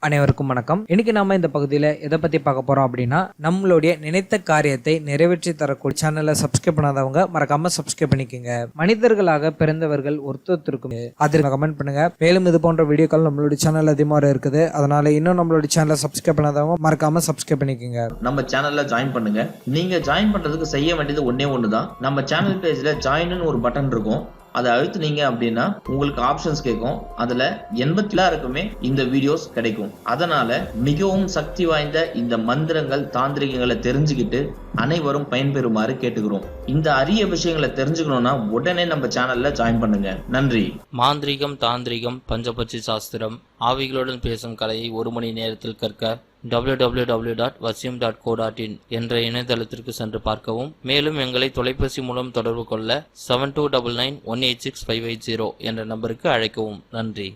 அனைவருக்கும் வணக்கம். இன்னைக்கு நாம இந்த பகுதியில எதை பத்தி பார்க்க போறோம் அப்படின்னா, நம்மளுடைய நினைத்த காரியத்தை நிறைவேற்றி தரக்கூடிய சேனலை சப்ஸ்கிரைப் பண்ணாதவங்க மறக்காம சப்ஸ்கிரைப் பண்ணிக்கோங்க. மனிதர்களாக பிறந்தவர்கள் ஒருத்தருக்கும் அதற்கு கமெண்ட் பண்ணுங்க. மேலும் இது போன்ற வீடியோக்கள் நம்மளுடைய சேனல் அதிகமாக இருக்குது. அதனால இன்னும் நம்மளுடைய சேனலை சப்ஸ்கிரைப் பண்ணாதவங்க மறக்காம சப்ஸ்கிரைப் பண்ணிக்கோங்க. நம்ம சேனல்ல ஜாயின் பண்ணுங்க. நீங்க ஜாயின் பண்றதுக்கு செய்ய வேண்டியது ஒண்ணுதான். நம்ம சேனல் பேஜ்ல ஜாயின்னு ஒரு பட்டன் இருக்கும். அதை அழுத்துனீங்க அப்படின்னா உங்களுக்கு ஆப்ஷன்ஸ் கேட்கும். அதுல 86 இந்த வீடியோஸ் கிடைக்கும். அதனால மிகவும் சக்தி வாய்ந்த இந்த மந்திரங்கள் தாந்திரிகங்களை தெரிஞ்சுக்கிட்டு அனைவரும் பயன்பெறுமாறு கேட்டுக்கிறோம். இந்த அரிய விஷயங்களை தெரிஞ்சுக்கணும்னா உடனே நம்ம சேனல்ல ஜாயின் பண்ணுங்க. நன்றி. மாந்திரிகம், தாந்திரிகம், பஞ்சபட்சி சாஸ்திரம், ஆவிகளுடன் பேசும் கலையை 1 மணி நேரத்தில் கற்க www.vasyam.co.in என்ற இணையதளத்திற்கு சென்று பார்க்கவும். மேலும் எங்களை தொலைபேசி மூலம் தொடர்பு கொள்ள 7299186580 என்ற நம்பருக்கு அழைக்கவும். நன்றி.